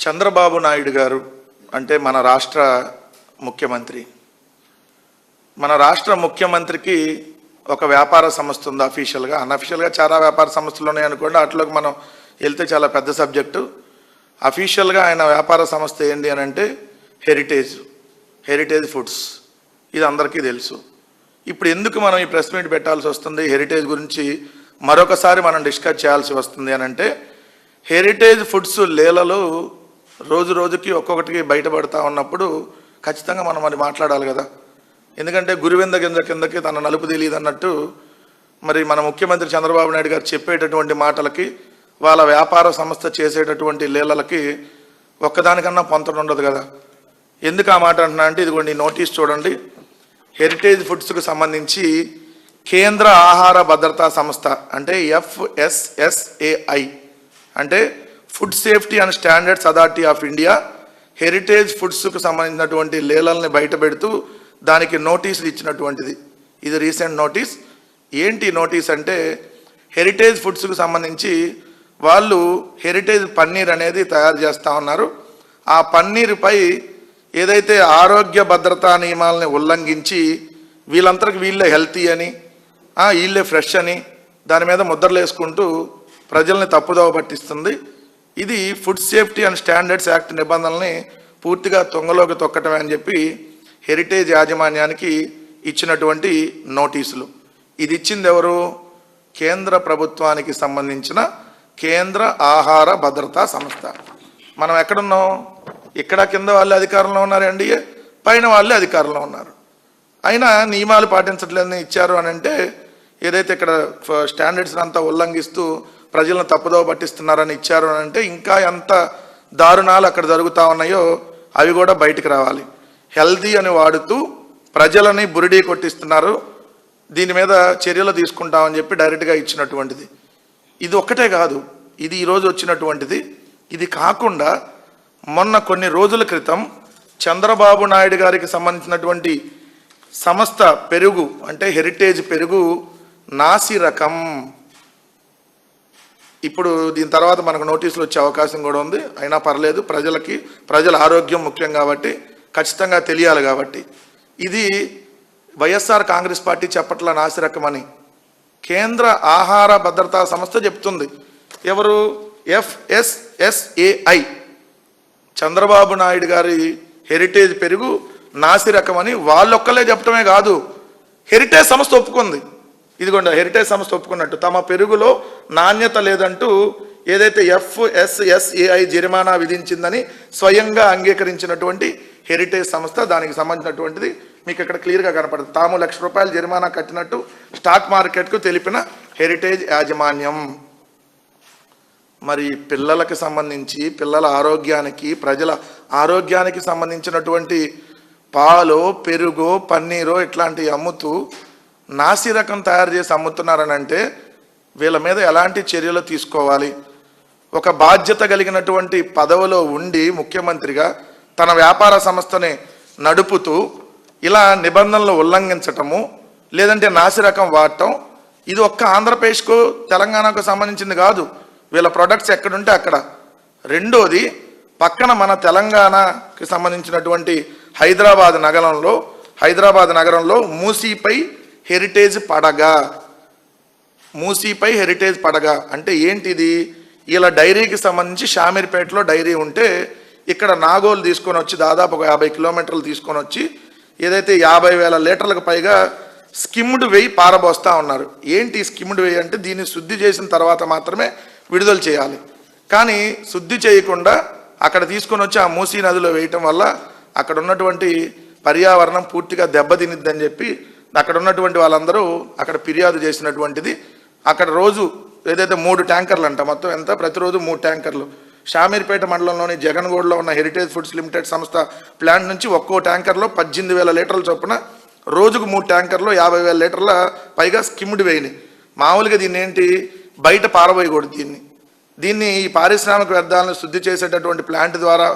చంద్రబాబు నాయుడు గారు అంటే మన రాష్ట్ర ముఖ్యమంత్రి. మన రాష్ట్ర ముఖ్యమంత్రికి ఒక వ్యాపార సంస్థ ఉంది అఫీషియల్గా. అన్అఫీషియల్గా చాలా వ్యాపార సంస్థలు ఉన్నాయి అనుకోండి, అట్లోకి మనం వెళ్తే చాలా పెద్ద సబ్జెక్టు. అఫీషియల్గా ఆయన వ్యాపార సంస్థ ఏంటి అని అంటే హెరిటేజ్ ఫుడ్స్. ఇది అందరికీ తెలుసు. ఇప్పుడు ఎందుకు మనం ఈ ప్రెస్ మీట్ పెట్టాల్సి వస్తుంది, హెరిటేజ్ గురించి మరొకసారి మనం డిస్కస్ చేయాల్సి వస్తుంది అని అంటే, హెరిటేజ్ ఫుడ్స్ లీలలు రోజు రోజుకి ఒక్కొక్కటికి బయటపడతా ఉన్నప్పుడు ఖచ్చితంగా మనం మరి మాట్లాడాలి కదా. ఎందుకంటే గురువింద కిందకి తన నలుపు తెలియదు అన్నట్టు మరి మన ముఖ్యమంత్రి చంద్రబాబు నాయుడు గారు చెప్పేటటువంటి మాటలకి వాళ్ళ వ్యాపార సంస్థ చేసేటటువంటి లీలలకి ఒక్కదానికన్నా పొంతన ఉండదు కదా. ఎందుకు ఆ మాట అంటున్నా అంటే, ఇదిగోండి నోటీస్ చూడండి. హెరిటేజ్ ఫుడ్స్కు సంబంధించి కేంద్ర ఆహార భద్రతా సంస్థ అంటే FSSAI అంటే food safety and standards authority of India Heritage ఫుడ్స్కు సంబంధించినటువంటి లీలల్ని బయట పెడుతూ దానికి నోటీసులు ఇచ్చినటువంటిది. ఇది రీసెంట్ నోటీస్. ఏంటి నోటీస్ అంటే, హెరిటేజ్ ఫుడ్స్కు సంబంధించి వాళ్ళు హెరిటేజ్ పన్నీర్ అనేది తయారు చేస్తూ ఉన్నారు. ఆ పన్నీరుపై ఏదైతే ఆరోగ్య భద్రతా నియమాలని ఉల్లంఘించి వీళ్ళందరికీ వీళ్ళే హెల్తీ అని, వీళ్ళే ఫ్రెష్ అని దాని మీద ముద్రలు వేసుకుంటూ ప్రజల్ని తప్పుదోవ పట్టిస్తుంది. ఇది food safety and standards act నిబంధనల్ని పూర్తిగా తొంగలోకి తొక్కటమే అని చెప్పి హెరిటేజ్ యాజమాన్యానికి ఇచ్చినటువంటి నోటీసులు. ఇది ఇచ్చింది ఎవరు? కేంద్ర ప్రభుత్వానికి సంబంధించిన కేంద్ర ఆహార భద్రతా సంస్థ. మనం ఎక్కడున్నాం? ఇక్కడ కింద వాళ్ళే అధికారంలో ఉన్నారు, ఎన్డీఏ పైన వాళ్ళే అధికారంలో ఉన్నారు. అయినా నియమాలు పాటించట్లేదని ఇచ్చారు అని అంటే, ఏదైతే ఇక్కడ స్టాండర్డ్స్ అంతా ఉల్లంఘిస్తూ ప్రజలను తప్పుదోవ పట్టిస్తున్నారని ఇచ్చారు అని అంటే, ఇంకా ఎంత దారుణాలు అక్కడ జరుగుతూ ఉన్నాయో అవి కూడా బయటికి రావాలి. హెల్దీ అని వాడుతూ ప్రజలని బురిడీ కొట్టిస్తున్నారు, దీని మీద చర్యలు తీసుకుంటామని చెప్పి డైరెక్ట్గా ఇచ్చినటువంటిది. ఇది ఒక్కటే కాదు, ఇది ఈరోజు వచ్చినటువంటిది. ఇది కాకుండా మొన్న కొన్ని రోజుల క్రితం చంద్రబాబు నాయుడు గారికి సంబంధించినటువంటి సంస్థ పెరుగు అంటే హెరిటేజ్ పెరుగు నాసి రకం. ఇప్పుడు దీని తర్వాత మనకు నోటీసులు వచ్చే అవకాశం కూడా ఉంది. అయినా పర్లేదు, ప్రజల ఆరోగ్యం ముఖ్యం కాబట్టి ఖచ్చితంగా తెలియాలి కాబట్టి. ఇది వైఎస్ఆర్ కాంగ్రెస్ పార్టీ చెప్పట్ల నాసి రకం అని కేంద్ర ఆహార భద్రతా సంస్థ చెప్తుంది. ఎవరు? FSSAI. చంద్రబాబు నాయుడు గారి హెరిటేజ్ పెరుగు నాసి రకం అని వాళ్ళొక్కలే చెప్పటమే కాదు, హెరిటేజ్ సంస్థ ఒప్పుకుంది. ఇదిగోండి హెరిటేజ్ సంస్థ ఒప్పుకున్నట్టు తమ పెరుగులో నాణ్యత లేదంటూ ఏదైతే FSSAI జరిమానా విధించిందని స్వయంగా అంగీకరించినటువంటి హెరిటేజ్ సంస్థ, దానికి సంబంధించినటువంటిది మీకు ఇక్కడ క్లియర్గా కనపడుతుంది. తాము ₹1,00,000 జరిమానా కట్టినట్టు స్టాక్ మార్కెట్కు తెలిపిన హెరిటేజ్ యాజమాన్యం. మరి పిల్లలకు సంబంధించి, పిల్లల ఆరోగ్యానికి, ప్రజల ఆరోగ్యానికి సంబంధించినటువంటి పాలు, పెరుగు, పన్నీరు ఇట్లాంటివి అమ్ముతూ నాసి రకం తయారు చేసి అమ్ముతున్నారని అంటే వీళ్ళ మీద ఎలాంటి చర్యలు తీసుకోవాలి? ఒక బాధ్యత కలిగినటువంటి పదవిలో ఉండి ముఖ్యమంత్రిగా తన వ్యాపార సంస్థని నడుపుతూ ఇలా నిబంధనలు ఉల్లంఘించటము, లేదంటే నాసి రకం వాడటం, ఇది ఒక్క ఆంధ్రప్రదేశ్కు తెలంగాణకు సంబంధించింది కాదు. వీళ్ళ ప్రొడక్ట్స్ ఎక్కడుంటే అక్కడ. రెండోది, పక్కన మన తెలంగాణకి సంబంధించినటువంటి హైదరాబాద్ నగరంలో మూసీపై హెరిటేజ్ పడగ అంటే ఏంటిది? ఇలా డైరీకి సంబంధించి షామీర్పేటలో డైరీ ఉంటే ఇక్కడ నాగోలు తీసుకొని వచ్చి దాదాపు ఒక 50 కిలోమీటర్లు తీసుకొని వచ్చి ఏదైతే 50,000 లీటర్లకు పైగా స్కిమ్డ్ వెయ్యి పారబోస్తూ ఉన్నారు. ఏంటి స్కిమ్డ్ వెయ్యి అంటే, దీన్ని శుద్ధి చేసిన తర్వాత మాత్రమే విడుదల చేయాలి. కానీ శుద్ధి చేయకుండా అక్కడ తీసుకొని వచ్చి ఆ మూసీ నదిలో వేయటం వల్ల అక్కడ ఉన్నటువంటి పర్యావరణం పూర్తిగా దెబ్బతినిద్దని చెప్పి అక్కడ ఉన్నటువంటి వాళ్ళందరూ అక్కడ ఫిర్యాదు చేసినటువంటిది. అక్కడ రోజు ఏదైతే 3 ట్యాంకర్లు అంట, మొత్తం ఎంత, ప్రతిరోజు 3 ట్యాంకర్లు షామీర్పేట మండలంలోని జగన్గూడలో ఉన్న హెరిటేజ్ ఫుడ్స్ లిమిటెడ్ సంస్థ ప్లాంట్ నుంచి ఒక్కో ట్యాంకర్లో 18,000 లీటర్ల చొప్పున రోజుకు 3 ట్యాంకర్లు 50,000 లీటర్ల పైగా స్కిమ్డ్ వేయినాయి. మామూలుగా దీన్ని ఏంటి, బయట పారబోయకూడదు. దీన్ని ఈ పారిశ్రామిక వ్యర్థాలను శుద్ధి చేసేటటువంటి ప్లాంట్ ద్వారా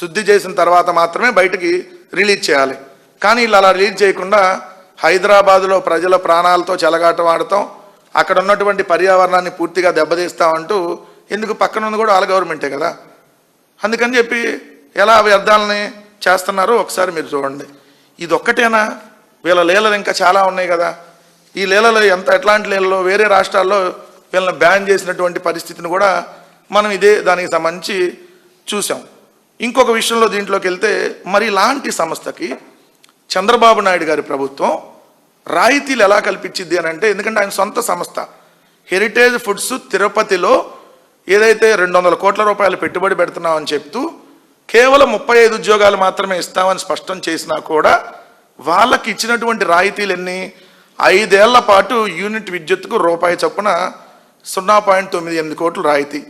శుద్ధి చేసిన తర్వాత మాత్రమే బయటకి రిలీజ్ చేయాలి. కానీ ఇలా అలా రిలీజ్ చేయకుండా హైదరాబాదులో ప్రజల ప్రాణాలతో చెలగాటం ఆడతాం, అక్కడ ఉన్నటువంటి పర్యావరణాన్ని పూర్తిగా దెబ్బతీస్తామంటూ ఎందుకు? పక్కన ఉంది కూడా వాళ్ళ గవర్నమెంటే కదా. అందుకని చెప్పి ఎలా వ్యర్థాలని చేస్తున్నారో ఒకసారి మీరు చూడండి. ఇది ఒక్కటేనా? వీళ్ళ లీలలు ఇంకా చాలా ఉన్నాయి కదా. ఈ లీలలు ఎట్లాంటి లీలలో వేరే రాష్ట్రాల్లో వీళ్ళని బ్యాన్ చేసినటువంటి పరిస్థితిని కూడా మనం దానికి సంబంధించి చూసాం. ఇంకొక విషయంలో దీంట్లోకి వెళ్తే, మరి ఇలాంటి సంస్థకి చంద్రబాబు నాయుడు గారి ప్రభుత్వం రాయితీలు ఎలా కల్పించింది అని అంటే, ఎందుకంటే ఆయన సొంత సంస్థ హెరిటేజ్ ఫుడ్స్ తిరుపతిలో ఏదైతే 200 కోట్ల రూపాయలు పెట్టుబడి పెడుతున్నామని చెప్తూ కేవలం 35 ఉద్యోగాలు మాత్రమే ఇస్తామని స్పష్టం చేసినా కూడా వాళ్ళకి ఇచ్చినటువంటి రాయితీలు ఎన్ని? 5 ఏళ్ల పాటు యూనిట్ విద్యుత్తుకు రూపాయి చొప్పున 0.98 కోట్లు రాయితీ.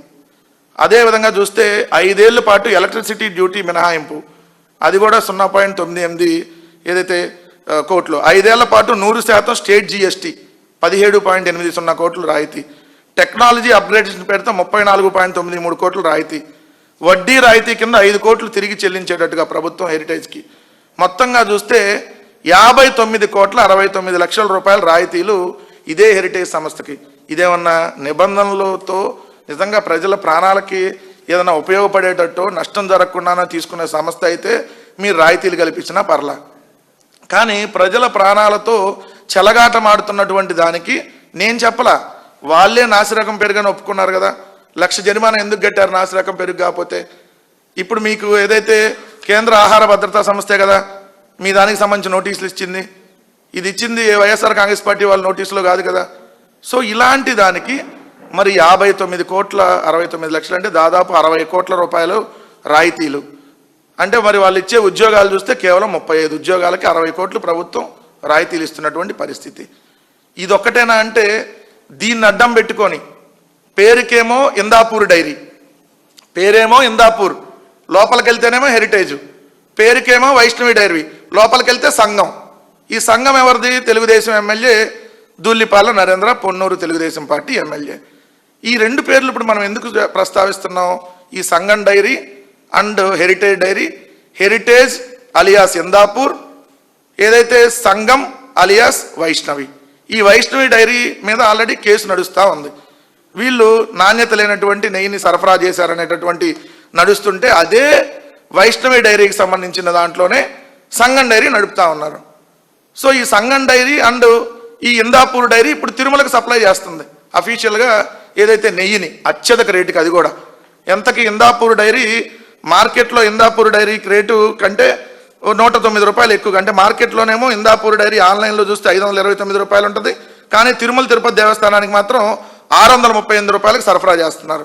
అదేవిధంగా చూస్తే 5 ఏళ్ల పాటు ఎలక్ట్రిసిటీ డ్యూటీ మినహాయింపు, అది కూడా 0.98 ఏదైతే కోట్లు. 5 ఏళ్ల పాటు 100% స్టేట్ జిఎస్టీ 17.80 కోట్లు రాయితీ. టెక్నాలజీ అప్గ్రేడేషన్ పేరుతో 34.93 కోట్లు రాయితీ. వడ్డీ రాయితీ కింద 5 కోట్లు తిరిగి చెల్లించేటట్టుగా ప్రభుత్వం హెరిటేజ్కి. మొత్తంగా చూస్తే 59,69,00,000 రూపాయల రాయితీలు ఇదే హెరిటేజ్ సంస్థకి. ఇదేమన్నా నిబంధనలతో నిజంగా ప్రజల ప్రాణాలకి ఏదైనా ఉపయోగపడేటట్టు నష్టం జరగకుండా తీసుకునే సంస్థ అయితే మీరు రాయితీలు కల్పించినా పర్లా. కానీ ప్రజల ప్రాణాలతో చెలగాటమాడుతున్నటువంటి దానికి నేను చెప్పలా, వాళ్ళే నాసిరకం పెరుగని ఒప్పుకున్నారు కదా. 1,00,000 జరిమానా ఎందుకు కట్టారు నాసిరకం పెరుగు కాకపోతే? ఇప్పుడు మీకు ఏదైతే కేంద్ర ఆహార భద్రతా సంస్థే కదా మీ దానికి సంబంధించి నోటీసులు ఇచ్చింది. ఇది ఇచ్చింది వైఎస్ఆర్ కాంగ్రెస్ పార్టీ వాళ్ళ నోటీసులో కాదు కదా. సో ఇలాంటి దానికి మరి 59,69,00,000 అంటే దాదాపు 60 కోట్ల రూపాయలు రాయితీలు. అంటే మరి వాళ్ళు ఇచ్చే ఉద్యోగాలు చూస్తే కేవలం 35 ఉద్యోగాలకి 60 కోట్లు ప్రభుత్వం రాయితీలు ఇస్తున్నటువంటి పరిస్థితి. ఇదొక్కటేనా అంటే, దీన్ని అడ్డం పెట్టుకొని పేరుకేమో ఇందాపూర్ డైరీ, పేరేమో ఇందాపూర్, లోపలికి వెళ్తేనేమో హెరిటేజ్, పేరుకేమో వైష్ణవి డైరీ, లోపలికి వెళ్తే సంఘం. ఈ సంఘం ఎవరిది? Telugudesam MLA Dhulipalla Narendra, Ponnuru Telugudesam party MLA. ఈ 2 పేర్లు ఇప్పుడు మనం ఎందుకు ప్రస్తావిస్తున్నాం? ఈ Sangam dairy and Heritage dairy. Heritage alias Indapur, ఏదైతే సంఘం అలియాస్ వైష్ణవి. ఈ వైష్ణవి డైరీ మీద ఆల్రెడీ కేసు నడుస్తూ ఉంది. వీళ్ళు నాణ్యత లేనటువంటి నెయ్యిని సరఫరా చేశారనేటటువంటి నడుస్తుంటే అదే వైష్ణవి డైరీకి సంబంధించిన దాంట్లోనే సంఘం డైరీ నడుపుతా ఉన్నారు. సో ఈ సంఘం డైరీ అండ్ ఈ ఇందాపూర్ డైరీ ఇప్పుడు తిరుమలకు సప్లై చేస్తుంది అఫీషియల్గా ఏదైతే నెయ్యిని అత్యధిక రేటుకి. అది కూడా ఎంతకి? ఇందాపూర్ డైరీ మార్కెట్లో ఇందాపూర్ డైరీ రేటు కంటే 109 రూపాయలు ఎక్కువ. అంటే మార్కెట్లోనేమో ఇందాపూర్ డైరీ ఆన్లైన్లో చూస్తే 529 రూపాయలు ఉంటుంది, కానీ తిరుమల తిరుపతి దేవస్థానానికి మాత్రం 638 రూపాయలకు సరఫరా చేస్తున్నారు.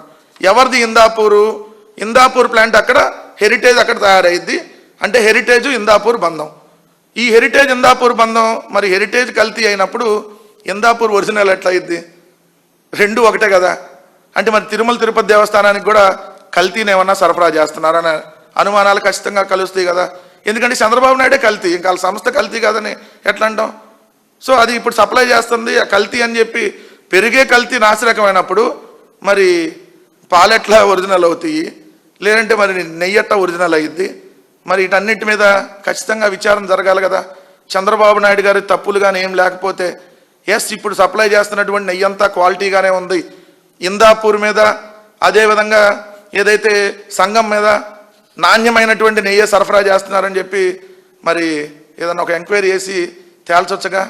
ఎవరిది ఇందాపూరు? ఇందాపూర్ ప్లాంట్ అక్కడ, హెరిటేజ్ అక్కడ తయారైద్ది. అంటే హెరిటేజ్ ఇందాపూర్ బంధం. ఈ హెరిటేజ్ ఇందాపూర్ బంధం మరి హెరిటేజ్ కల్తీ అయినప్పుడు ఇందాపూర్ ఒరిజినల్ ఎట్లా అయింది? 2 ఒకటే కదా. అంటే మరి తిరుమల తిరుపతి దేవస్థానానికి కూడా కల్తీని ఏమన్నా సరఫరా చేస్తున్నారనే అనుమానాలు ఖచ్చితంగా కలుస్తాయి కదా. ఎందుకంటే చంద్రబాబు నాయుడే కల్తీ, ఇంకా వాళ్ళ సంస్థ కల్తీ కాదని ఎట్లా అంటాం? సో అది ఇప్పుడు సప్లై చేస్తుంది ఆ కల్తీ అని చెప్పి. పెరిగే కల్తీ నాసిరకమైనప్పుడు మరి పాలెట్లా ఒరిజినల్ అవుతాయి, లేదంటే మరి నెయ్యట్ట ఒరిజినల్ అయ్యిద్ది. మరి వీటన్నిటి మీద ఖచ్చితంగా విచారణ జరగాలి కదా. చంద్రబాబు నాయుడు గారి తప్పులు కానీ ఏం లేకపోతే, ఎస్ ఇప్పుడు సప్లై చేస్తున్నటువంటి నెయ్యి అంతా క్వాలిటీగానే ఉంది. ఇందాపూర్ మీద అదేవిధంగా ఏదైతే సంఘం మీద నాణ్యమైనటువంటి నెయ్యి సరఫరా చేస్తున్నారని చెప్పి మరి ఏదన్నా ఒక ఎంక్వైరీ చేసి తేల్చొచ్చగా.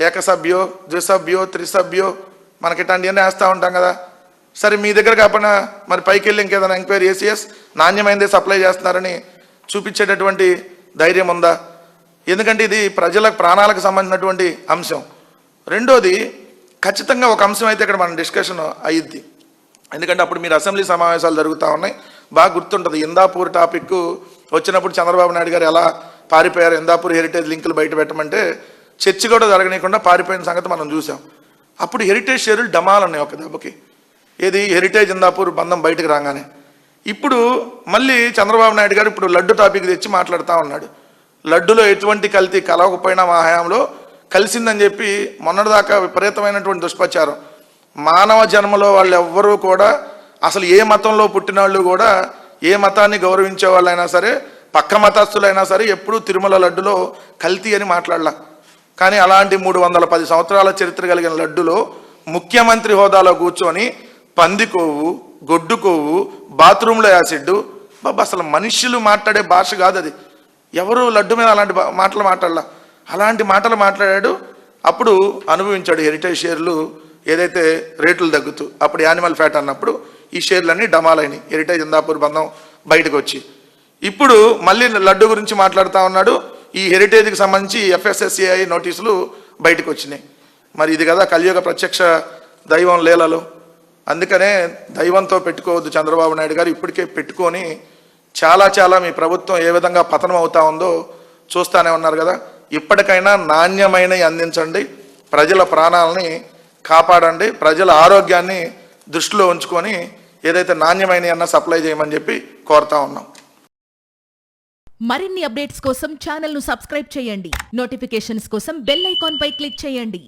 ఏకసభ్యో, ద్విసభ్యో, త్రిసభ్యో మనకి ఇట్లాంటివన్నీ వేస్తూ ఉంటాం కదా. సరే మీ దగ్గర కాకుండా మరి పైకి వెళ్ళి ఇంకేదైనా ఎంక్వైరీ చేసి ఎస్ నాణ్యమైనదే సప్లై చేస్తున్నారని చూపించేటటువంటి ధైర్యం ఉందా? ఎందుకంటే ఇది ప్రజల ప్రాణాలకు సంబంధించినటువంటి అంశం. రెండోది ఖచ్చితంగా ఒక అంశం అయితే ఇక్కడ మన డిస్కషన్ అయ్యిద్ది. ఎందుకంటే అప్పుడు మీరు అసెంబ్లీ సమావేశాలు జరుగుతూ ఉన్నాయి, బాగా గుర్తుంటుంది. ఇందాపూర్ టాపిక్ వచ్చినప్పుడు చంద్రబాబు నాయుడు గారు ఎలా పారిపోయారు, ఇందాపూర్ హెరిటేజ్ లింకులు బయట పెట్టమంటే చర్చ కూడా జరగనీయకుండా పారిపోయిన సంగతి మనం చూసాం. అప్పుడు హెరిటేజ్ షేర్లు డమాల్ ఉన్నాయి ఒక దెబ్బకి. ఏది? హెరిటేజ్ ఇందాపూర్ బంధం బయటకు రాగానే. ఇప్పుడు మళ్ళీ చంద్రబాబు నాయుడు గారు ఇప్పుడు లడ్డు టాపిక్ తెచ్చి మాట్లాడుతూ ఉన్నాడు. లడ్డులో ఎటువంటి కల్తీ కలవకపోయినా మా హయాంలో కలిసిందని చెప్పి మొన్నటిదాకా విపరీతమైనటువంటి దుష్ప్రచారం. మానవ జన్మలో వాళ్ళు ఎవ్వరూ కూడా అసలు ఏ మతంలో పుట్టిన వాళ్ళు కూడా, ఏ మతాన్ని గౌరవించే వాళ్ళైనా సరే, పక్క మతస్థులైనా సరే ఎప్పుడూ తిరుమల లడ్డులో కల్తీ అని మాట్లాడలా. కానీ అలాంటి 310 సంవత్సరాల చరిత్ర కలిగిన లడ్డులో ముఖ్యమంత్రి హోదాలో కూర్చొని పంది కొవ్వు, గొడ్డు కొవ్వు, బాత్రూంలో యాసిడ్, బాబా అసలు మనుష్యులు మాట్లాడే భాష కాదు అది. ఎవరు లడ్డు మీద అలాంటి మాటలు మాట్లాడాల, అలాంటి మాటలు మాట్లాడాడు. అప్పుడు అనుభవించాడు హెరిటేజ్ షేర్లు ఏదైతే రేట్లు తగ్గుతూ, అప్పుడు యానిమల్ ఫ్యాట్ అన్నప్పుడు ఈ షేర్లన్నీ డమాలైనవి, హెరిటేజ్ ఇందాపూర్ బంధం బయటకు వచ్చి. ఇప్పుడు మళ్ళీ లడ్డు గురించి మాట్లాడుతూ ఉన్నాడు. ఈ హెరిటేజ్కి సంబంధించి FSSAI నోటీసులు బయటకు వచ్చినాయి. మరి ఇది కదా కలియుగ ప్రత్యక్ష దైవం లీలలు. అందుకనే దైవంతో పెట్టుకోవద్దు చంద్రబాబు నాయుడు గారు. ఇప్పటికే పెట్టుకొని చాలా మీ ప్రభుత్వం ఏ విధంగా పతనం అవుతా ఉందో చూస్తూనే ఉన్నారు కదా. ఇప్పటికైనా నాణ్యమైనవి అందించండి, ప్రజల ప్రాణాలని కాపాడండి, ప్రజల ఆరోగ్యాన్ని దృష్టిలో ఉంచుకొని ఏదైతే నాణ్యమైనవి అన్న సప్లై చేయమని చెప్పి కోరుతా ఉన్నాం. మరిన్ని అప్డేట్స్ కోసం ఛానల్ ను సబ్స్క్రైబ్ చేయండి. నోటిఫికేషన్స్ కోసం బెల్ ఐకాన్ పై క్లిక్ చేయండి.